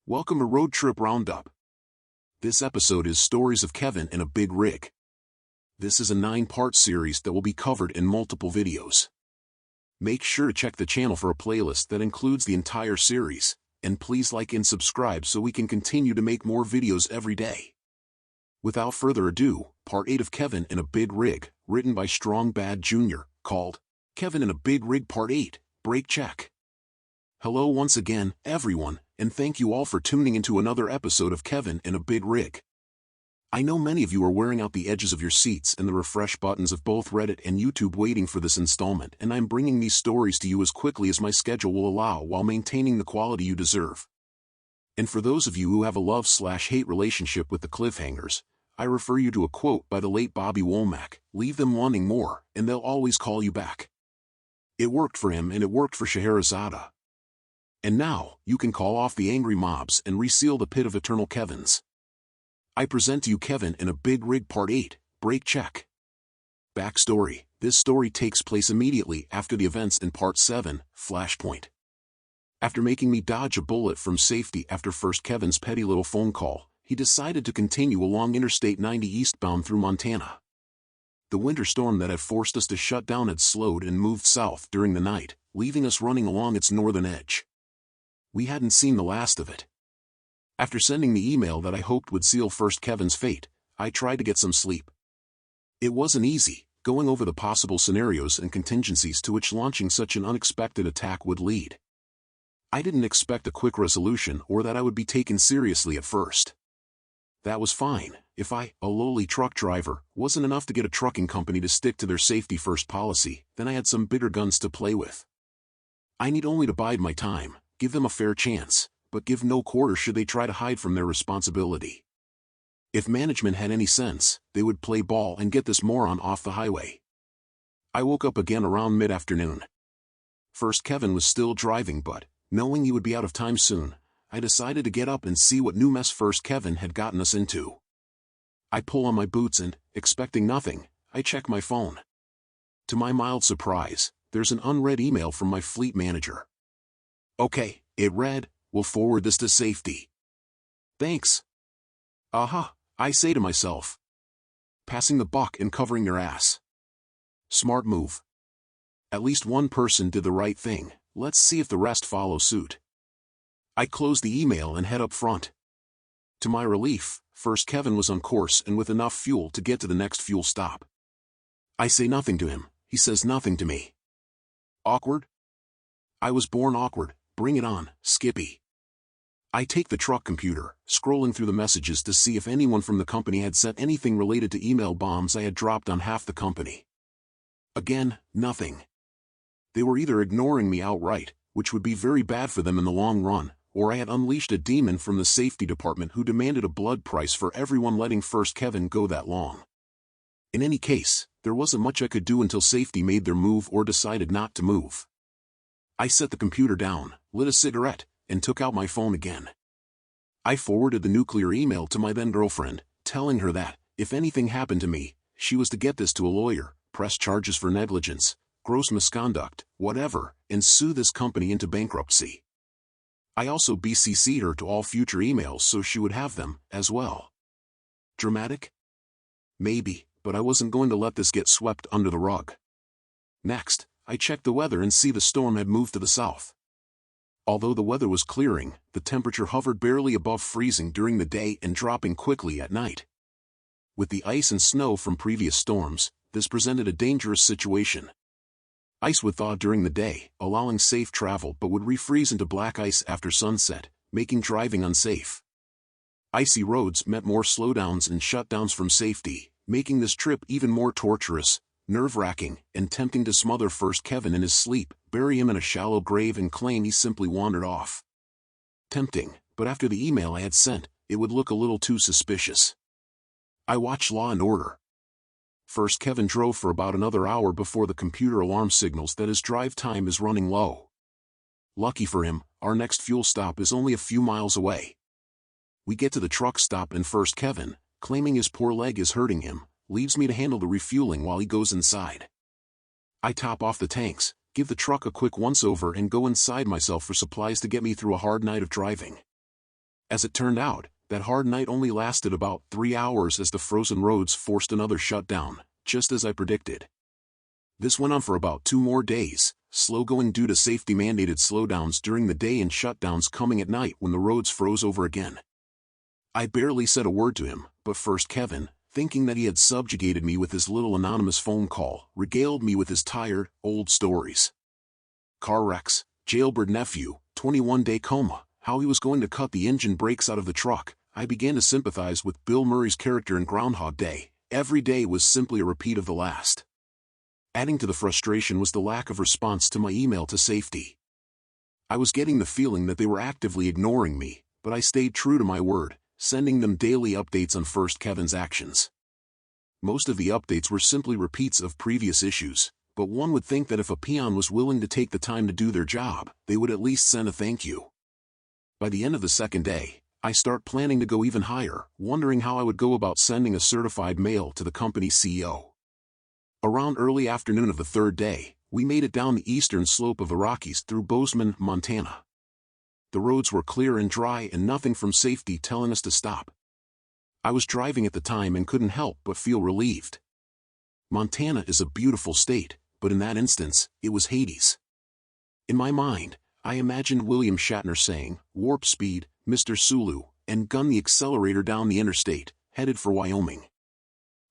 Welcome to Road Trip Roundup. This episode is Stories of Kevin in a Big Rig. This is a 9-part series that will be covered in multiple videos. Make sure to check the channel for a playlist that includes the entire series, and please like and subscribe so we can continue to make more videos every day. Without further ado, Part 8 of Kevin in a Big Rig, written by Strong Bad Jr., called Kevin in a Big Rig Part 8, Break Check. Hello once again, everyone, and thank you all for tuning into another episode of Kevin in a Big Rig. I know many of you are wearing out the edges of your seats and the refresh buttons of both Reddit and YouTube waiting for this installment, and I'm bringing these stories to you as quickly as my schedule will allow while maintaining the quality you deserve. And for those of you who have a love/hate relationship with the cliffhangers, I refer you to a quote by the late Bobby Womack: "Leave them wanting more, and they'll always call you back." It worked for him and it worked for Scheherazade. And now, you can call off the angry mobs and reseal the pit of eternal Kevins. I present to you Kevin in a Big Rig Part 8, Break Check. Backstory: this story takes place immediately after the events in Part 7, Flashpoint. After making me dodge a bullet from safety after first Kevin's petty little phone call, he decided to continue along Interstate 90 eastbound through Montana. The winter storm that had forced us to shut down had slowed and moved south during the night, leaving us running along its northern edge. We hadn't seen the last of it. After sending the email that I hoped would seal first Kevin's fate, I tried to get some sleep. It wasn't easy, going over the possible scenarios and contingencies to which launching such an unexpected attack would lead. I didn't expect a quick resolution or that I would be taken seriously at first. That was fine. If I, a lowly truck driver, wasn't enough to get a trucking company to stick to their safety-first policy, then I had some bigger guns to play with. I need only to bide my time, give them a fair chance, but give no quarter should they try to hide from their responsibility. If management had any sense, they would play ball and get this moron off the highway. I woke up again around mid-afternoon. First Kevin was still driving, but, knowing he would be out of time soon, I decided to get up and see what new mess first Kevin had gotten us into. I pull on my boots and, expecting nothing, I check my phone. To my mild surprise, there's an unread email from my fleet manager. "Okay," it read, "we'll forward this to safety." "Thanks." "Aha," I say to myself. "Passing the buck and covering your ass. Smart move. At least one person did the right thing, let's see if the rest follow suit." I close the email and head up front. To my relief, first Kevin was on course and with enough fuel to get to the next fuel stop. I say nothing to him, he says nothing to me. Awkward? I was born awkward. Bring it on, Skippy. I take the truck computer, scrolling through the messages to see if anyone from the company had sent anything related to email bombs I had dropped on half the company. Again, nothing. They were either ignoring me outright, which would be very bad for them in the long run, or I had unleashed a demon from the safety department who demanded a blood price for everyone letting first Kevin go that long. In any case, there wasn't much I could do until safety made their move or decided not to move. I set the computer down, lit a cigarette, and took out my phone again. I forwarded the nuclear email to my then-girlfriend, telling her that, if anything happened to me, she was to get this to a lawyer, press charges for negligence, gross misconduct, whatever, and sue this company into bankruptcy. I also BCC'd her to all future emails so she would have them, as well. Dramatic? Maybe, but I wasn't going to let this get swept under the rug. Next, I checked the weather and see the storm had moved to the south. Although the weather was clearing, the temperature hovered barely above freezing during the day and dropping quickly at night. With the ice and snow from previous storms, this presented a dangerous situation. Ice would thaw during the day, allowing safe travel, but would refreeze into black ice after sunset, making driving unsafe. Icy roads meant more slowdowns and shutdowns from safety, making this trip even more torturous, nerve-wracking, and tempting to smother first Kevin in his sleep, bury him in a shallow grave and claim he simply wandered off. Tempting, but after the email I had sent, it would look a little too suspicious. I watched Law and Order. First Kevin drove for about another hour before the computer alarm signals that his drive time is running low. Lucky for him, our next fuel stop is only a few miles away. We get to the truck stop and first Kevin, claiming his poor leg is hurting him, leaves me to handle the refueling while he goes inside. I top off the tanks, give the truck a quick once-over and go inside myself for supplies to get me through a hard night of driving. As it turned out, that hard night only lasted about 3 hours as the frozen roads forced another shutdown, just as I predicted. This went on for about 2 more days, slow going due to safety-mandated slowdowns during the day and shutdowns coming at night when the roads froze over again. I barely said a word to him, but first Kevin, thinking that he had subjugated me with his little anonymous phone call, regaled me with his tired, old stories. Car wrecks, jailbird nephew, 21-day coma, how he was going to cut the engine brakes out of the truck. I began to sympathize with Bill Murray's character in Groundhog Day. Every day was simply a repeat of the last. Adding to the frustration was the lack of response to my email to safety. I was getting the feeling that they were actively ignoring me, but I stayed true to my word, sending them daily updates on first Kevin's actions. Most of the updates were simply repeats of previous issues, but one would think that if a peon was willing to take the time to do their job, they would at least send a thank you. By the end of the second day, I start planning to go even higher, wondering how I would go about sending a certified mail to the company's CEO. Around early afternoon of the third day, we made it down the eastern slope of the Rockies through Bozeman, Montana. The roads were clear and dry and nothing from safety telling us to stop. I was driving at the time and couldn't help but feel relieved. Montana is a beautiful state, but in that instance, it was Hades. In my mind, I imagined William Shatner saying, "Warp speed, Mr. Sulu," and gun the accelerator down the interstate, headed for Wyoming.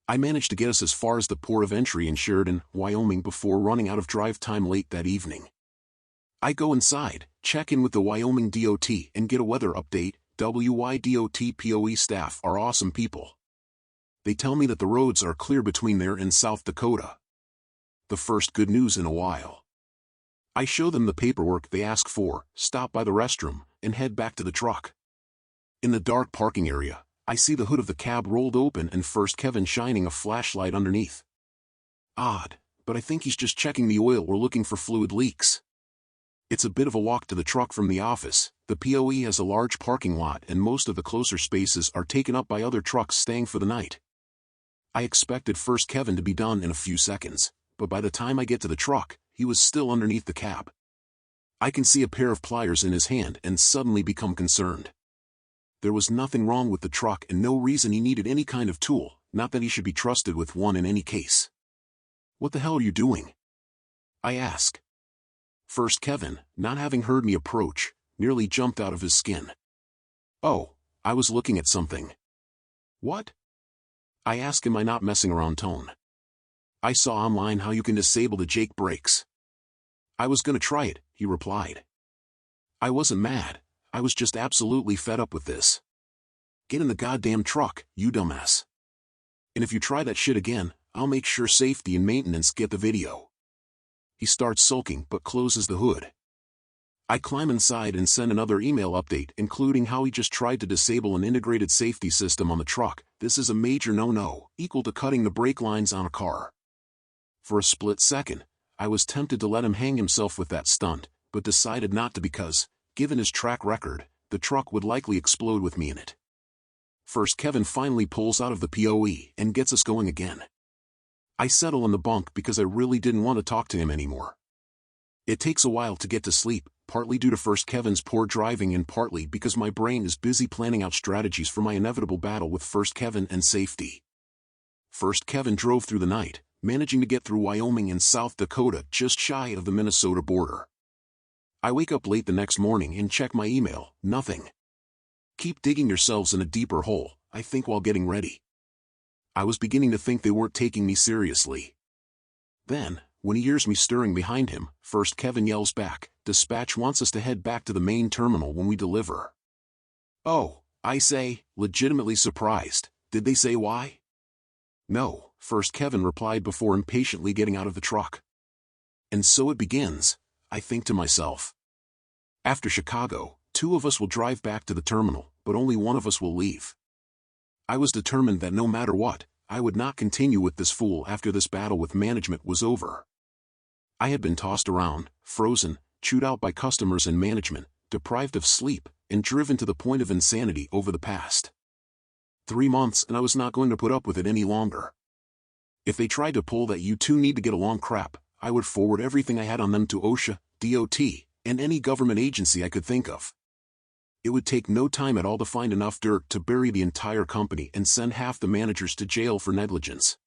I managed to get us as far as the port of entry in Sheridan, Wyoming before running out of drive time late that evening. I go inside, check in with the Wyoming DOT and get a weather update. WYDOT POE staff are awesome people. They tell me that the roads are clear between there and South Dakota. The first good news in a while. I show them the paperwork they ask for, stop by the restroom, and head back to the truck. In the dark parking area, I see the hood of the cab rolled open and first Kevin shining a flashlight underneath. Odd, but I think he's just checking the oil or looking for fluid leaks. It's a bit of a walk to the truck from the office. The POE has a large parking lot and most of the closer spaces are taken up by other trucks staying for the night. I expected first Kevin to be done in a few seconds, but by the time I get to the truck, he was still underneath the cab. I can see a pair of pliers in his hand and suddenly become concerned. There was nothing wrong with the truck and no reason he needed any kind of tool, not that he should be trusted with one in any case. "What the hell are you doing?" I ask. First Kevin, not having heard me approach, nearly jumped out of his skin. "Oh, I was looking at something." "What?" I ask in my not messing around tone. "I saw online how you can disable the Jake brakes." "I was gonna try it," he replied. I wasn't mad, I was just absolutely fed up with this. "Get in the goddamn truck, you dumbass. And if you try that shit again, I'll make sure safety and maintenance get the video." He starts sulking but closes the hood. I climb inside and send another email update including how he just tried to disable an integrated safety system on the truck. This is a major no-no, equal to cutting the brake lines on a car. For a split second, I was tempted to let him hang himself with that stunt, but decided not to because, given his track record, the truck would likely explode with me in it. First Kevin finally pulls out of the POE and gets us going again. I settle in the bunk because I really didn't want to talk to him anymore. It takes a while to get to sleep, partly due to first Kevin's poor driving and partly because my brain is busy planning out strategies for my inevitable battle with first Kevin and safety. First Kevin drove through the night, managing to get through Wyoming and South Dakota just shy of the Minnesota border. I wake up late the next morning and check my email, nothing. Keep digging yourselves in a deeper hole, I think while getting ready. I was beginning to think they weren't taking me seriously. Then, when he hears me stirring behind him, first Kevin yells back, "Dispatch wants us to head back to the main terminal when we deliver." "Oh," I say, legitimately surprised. "Did they say why?" "No," first Kevin replied before impatiently getting out of the truck. And so it begins, I think to myself. After Chicago, 2 of us will drive back to the terminal, but only one of us will leave. I was determined that no matter what, I would not continue with this fool after this battle with management was over. I had been tossed around, frozen, chewed out by customers and management, deprived of sleep, and driven to the point of insanity over the past 3 months, and I was not going to put up with it any longer. If they tried to pull that "you two need to get along" crap, I would forward everything I had on them to OSHA, DOT, and any government agency I could think of. It would take no time at all to find enough dirt to bury the entire company and send half the managers to jail for negligence.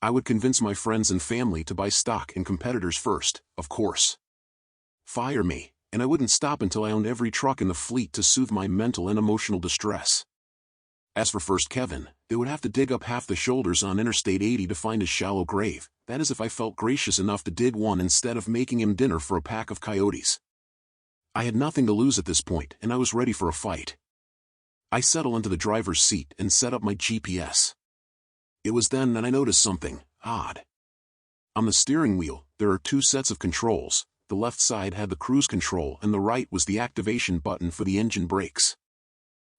I would convince my friends and family to buy stock in competitors first, of course. Fire me, and I wouldn't stop until I owned every truck in the fleet to soothe my mental and emotional distress. As for First Kevin, they would have to dig up half the shoulders on Interstate 80 to find his shallow grave. That is if I felt gracious enough to dig one instead of making him dinner for a pack of coyotes. I had nothing to lose at this point, and I was ready for a fight. I settled into the driver's seat and set up my GPS. It was then that I noticed something odd. On the steering wheel, there are 2 sets of controls. The left side had the cruise control and the right was the activation button for the engine brakes.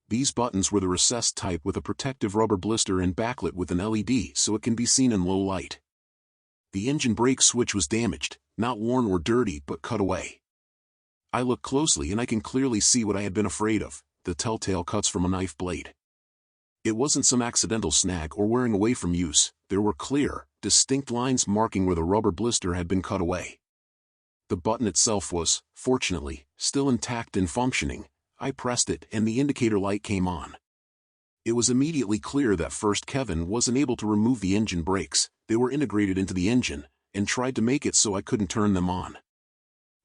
These buttons were the recessed type with a protective rubber blister and backlit with an LED so it can be seen in low light. The engine brake switch was damaged, not worn or dirty but cut away. I look closely and I can clearly see what I had been afraid of, the telltale cuts from a knife blade. It wasn't some accidental snag or wearing away from use, there were clear, distinct lines marking where the rubber blister had been cut away. The button itself was, fortunately, still intact and functioning. I pressed it and the indicator light came on. It was immediately clear that First Kevin wasn't able to remove the engine brakes. They were integrated into the engine, and tried to make it so I couldn't turn them on.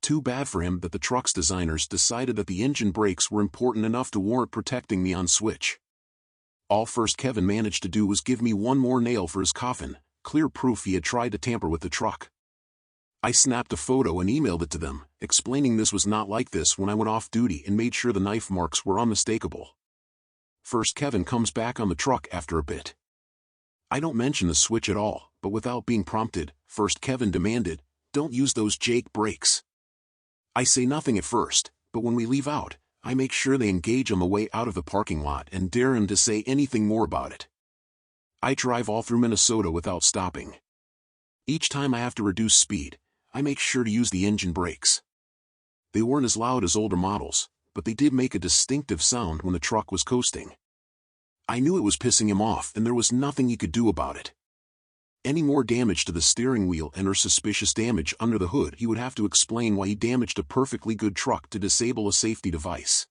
Too bad for him that the truck's designers decided that the engine brakes were important enough to warrant protecting the on switch. All First Kevin managed to do was give me one more nail for his coffin, clear proof he had tried to tamper with the truck. I snapped a photo and emailed it to them, explaining this was not like this when I went off duty and made sure the knife marks were unmistakable. First Kevin comes back on the truck after a bit. I don't mention the switch at all, but without being prompted, First Kevin demanded, "Don't use those Jake brakes." I say nothing at first, but when we leave out, I make sure they engage on the way out of the parking lot and dare him to say anything more about it. I drive all through Minnesota without stopping. Each time I have to reduce speed, I make sure to use the engine brakes. They weren't as loud as older models, but they did make a distinctive sound when the truck was coasting. I knew it was pissing him off and there was nothing he could do about it. Any more damage to the steering wheel and/or suspicious damage under the hood, he would have to explain why he damaged a perfectly good truck to disable a safety device.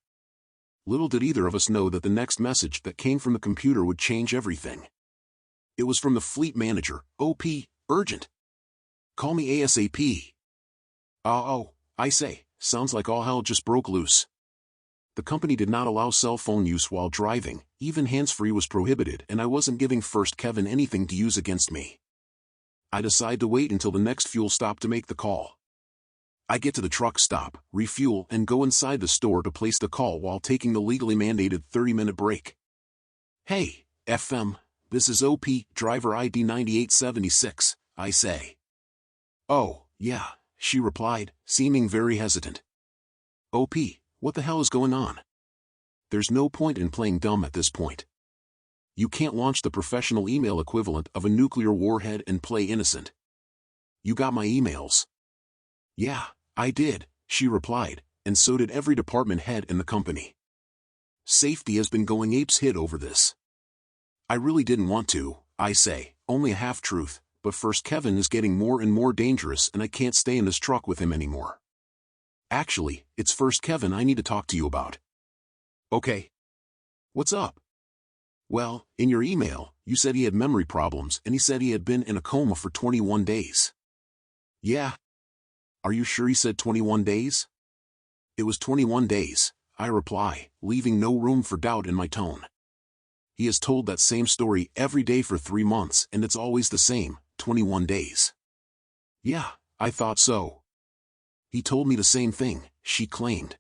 Little did either of us know that the next message that came from the computer would change everything. It was from the fleet manager. "OP, urgent. Call me ASAP." Oh, I say, sounds like all hell just broke loose. The company did not allow cell phone use while driving, even hands-free was prohibited, and I wasn't giving First Kevin anything to use against me. I decide to wait until the next fuel stop to make the call. I get to the truck stop, refuel, and go inside the store to place the call while taking the legally mandated 30-minute break. "Hey, FM, this is OP, driver ID 9876, I say. "Oh, yeah," she replied, seeming very hesitant. "OP, what the hell is going on?" There's no point in playing dumb at this point. You can't launch the professional email equivalent of a nuclear warhead and play innocent. "You got my emails?" "Yeah, I did," she replied, "and so did every department head in the company. Safety has been going apes hit over this." "I really didn't want to," I say, only a half-truth, but First Kevin is getting more and more dangerous and I can't stay in this truck with him anymore. "Actually, it's First Kevin I need to talk to you about." "Okay. What's up?" "Well, in your email, you said he had memory problems and he said he had been in a coma for 21 days. "Yeah." "Are you sure he said 21 days? "It was 21 days, I reply, leaving no room for doubt in my tone. "He has told that same story every day for 3 months and it's always the same, 21 days. "Yeah, I thought so." "He told me the same thing," she claimed.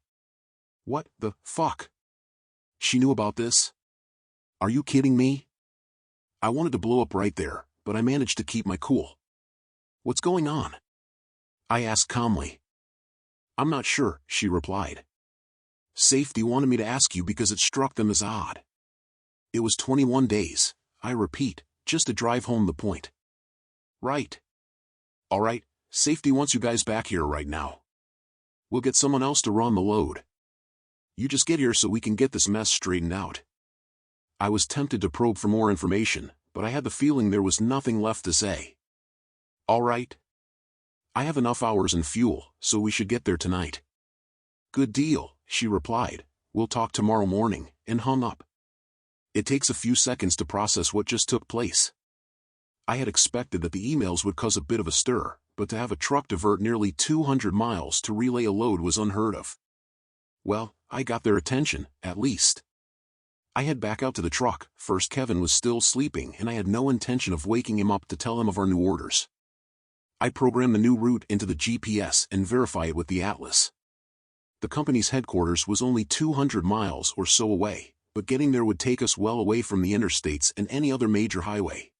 "What the fuck? She knew about this? Are you kidding me?" I wanted to blow up right there, but I managed to keep my cool. "What's going on?" I asked calmly. "I'm not sure," she replied. "Safety wanted me to ask you because it struck them as odd." "It was 21 days, I repeat, just to drive home the point." "Right. All right, safety wants you guys back here right now. We'll get someone else to run the load." You just get here so we can get this mess straightened out." I was tempted to probe for more information, but I had the feeling there was nothing left to say. "All right. I have enough hours and fuel, so we should get there tonight." "Good deal," she replied. "We'll talk tomorrow morning," and hung up. It takes a few seconds to process what just took place. I had expected that the emails would cause a bit of a stir, but to have a truck divert nearly 200 miles to relay a load was unheard of. Well, I got their attention, at least. I head back out to the truck. First, Kevin was still sleeping and I had no intention of waking him up to tell him of our new orders. I program the new route into the GPS and verify it with the atlas. The company's headquarters was only 200 miles or so away, but getting there would take us well away from the interstates and any other major highway.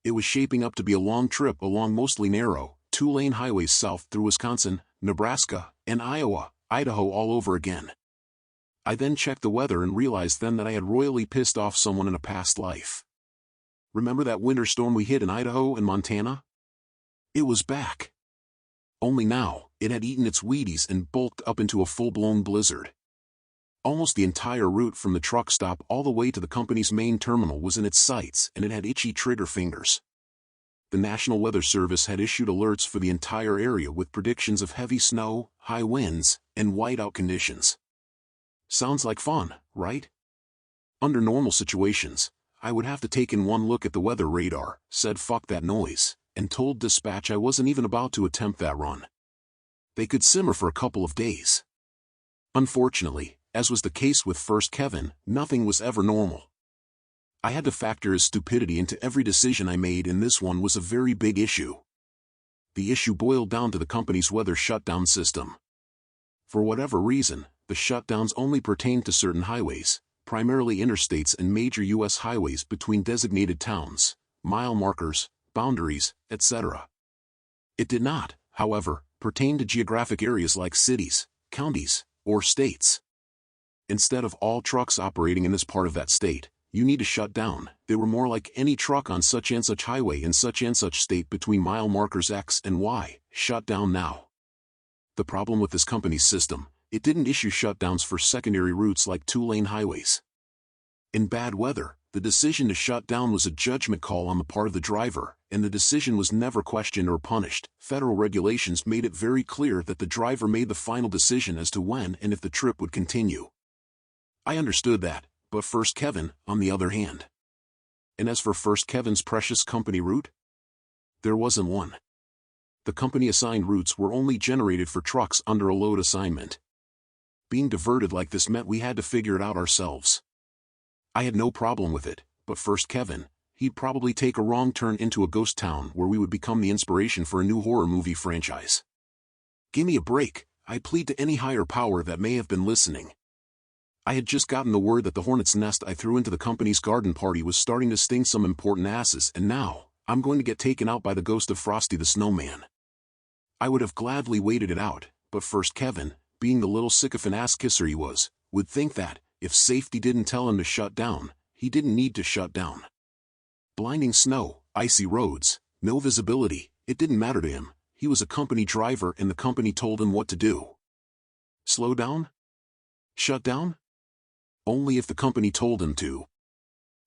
It was shaping up to be a long trip along mostly narrow, two-lane highways south through Wisconsin, Nebraska, and Iowa, Idaho all over again. I then checked the weather and realized then that I had royally pissed off someone in a past life. Remember that winter storm we hit in Idaho and Montana? It was back. Only now, it had eaten its Wheaties and bulked up into a full-blown blizzard. Almost the entire route from the truck stop all the way to the company's main terminal was in its sights and it had itchy trigger fingers. The National Weather Service had issued alerts for the entire area with predictions of heavy snow, high winds, and whiteout conditions. Sounds like fun, right? Under normal situations, I would have to take in one look at the weather radar, said fuck that noise, and told dispatch I wasn't even about to attempt that run. They could simmer for a couple of days. Unfortunately, as was the case with First Kevin, nothing was ever normal. I had to factor his stupidity into every decision I made, and this one was a very big issue. The issue boiled down to the company's weather shutdown system. For whatever reason, the shutdowns only pertained to certain highways, primarily interstates and major U.S. highways between designated towns, mile markers, boundaries, etc. It did not, however, pertain to geographic areas like cities, counties, or states. Instead of all trucks operating in this part of that state, you need to shut down. They were more like any truck on such and such highway in such and such state between mile markers X and Y, shut down now. The problem with this company's system, it didn't issue shutdowns for secondary routes like two-lane highways. In bad weather, the decision to shut down was a judgment call on the part of the driver, and the decision was never questioned or punished. Federal regulations made it very clear that the driver made the final decision as to when and if the trip would continue. I understood that, but First Kevin, on the other hand. And as for First Kevin's precious company route? There wasn't one. The company-assigned routes were only generated for trucks under a load assignment. Being diverted like this meant we had to figure it out ourselves. I had no problem with it, but First Kevin, he'd probably take a wrong turn into a ghost town where we would become the inspiration for a new horror movie franchise. Gimme a break, I plead to any higher power that may have been listening. I had just gotten the word that the hornet's nest I threw into the company's garden party was starting to sting some important asses, and now, I'm going to get taken out by the ghost of Frosty the Snowman. I would have gladly waited it out, but First Kevin, being the little sycophant ass-kisser he was, would think that, if safety didn't tell him to shut down, he didn't need to shut down. Blinding snow, icy roads, no visibility, it didn't matter to him. He was a company driver and the company told him what to do. Slow down? Shut down? Only if the company told him to.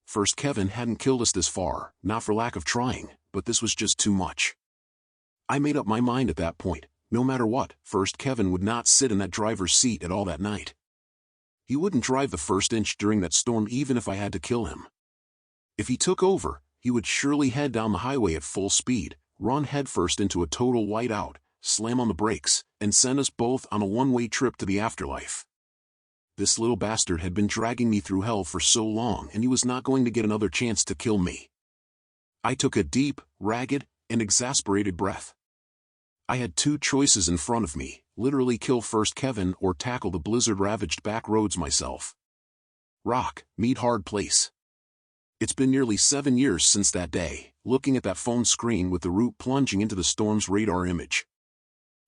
First Kevin hadn't killed us this far, not for lack of trying, but this was just too much. I made up my mind at that point, no matter what, First Kevin would not sit in that driver's seat at all that night. He wouldn't drive the first inch during that storm even if I had to kill him. If he took over, he would surely head down the highway at full speed, run headfirst into a total whiteout, slam on the brakes, and send us both on a one-way trip to the afterlife. This little bastard had been dragging me through hell for so long and he was not going to get another chance to kill me. I took a deep, ragged, and exasperated breath. I had two choices in front of me, literally kill First Kevin or tackle the blizzard-ravaged back roads myself. Rock, meet hard place. It's been nearly 7 years since that day, looking at that phone screen with the route plunging into the storm's radar image.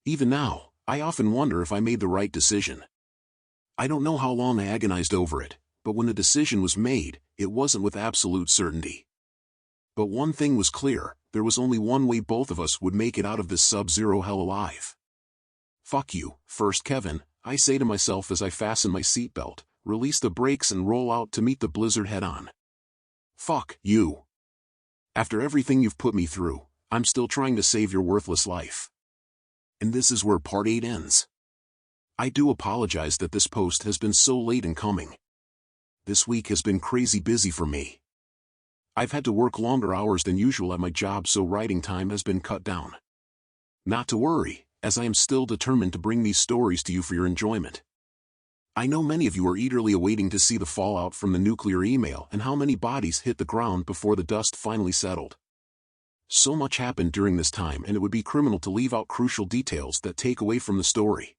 Even now, I often wonder if I made the right decision. I don't know how long I agonized over it, but when the decision was made, it wasn't with absolute certainty. But one thing was clear, there was only one way both of us would make it out of this sub-zero hell alive. Fuck you, First Kevin, I say to myself as I fasten my seatbelt, release the brakes and roll out to meet the blizzard head-on. Fuck you. After everything you've put me through, I'm still trying to save your worthless life. And this is where part 8 ends. I do apologize that this post has been so late in coming. This week has been crazy busy for me. I've had to work longer hours than usual at my job, so writing time has been cut down. Not to worry, as I am still determined to bring these stories to you for your enjoyment. I know many of you are eagerly awaiting to see the fallout from the nuclear email and how many bodies hit the ground before the dust finally settled. So much happened during this time, and it would be criminal to leave out crucial details that take away from the story.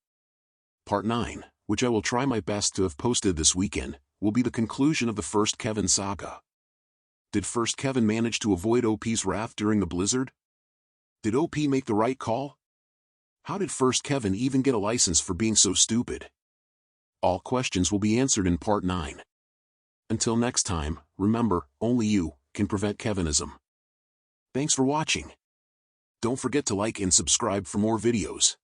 Part 9, which I will try my best to have posted this weekend, will be the conclusion of the first Kevin saga. Did first Kevin manage to avoid OP's wrath during the blizzard? Did OP make the right call? How did first Kevin even get a license for being so stupid? All questions will be answered in part 9. Until next time, remember, only you can prevent Kevinism. Thanks for watching. Don't forget to like and subscribe for more videos.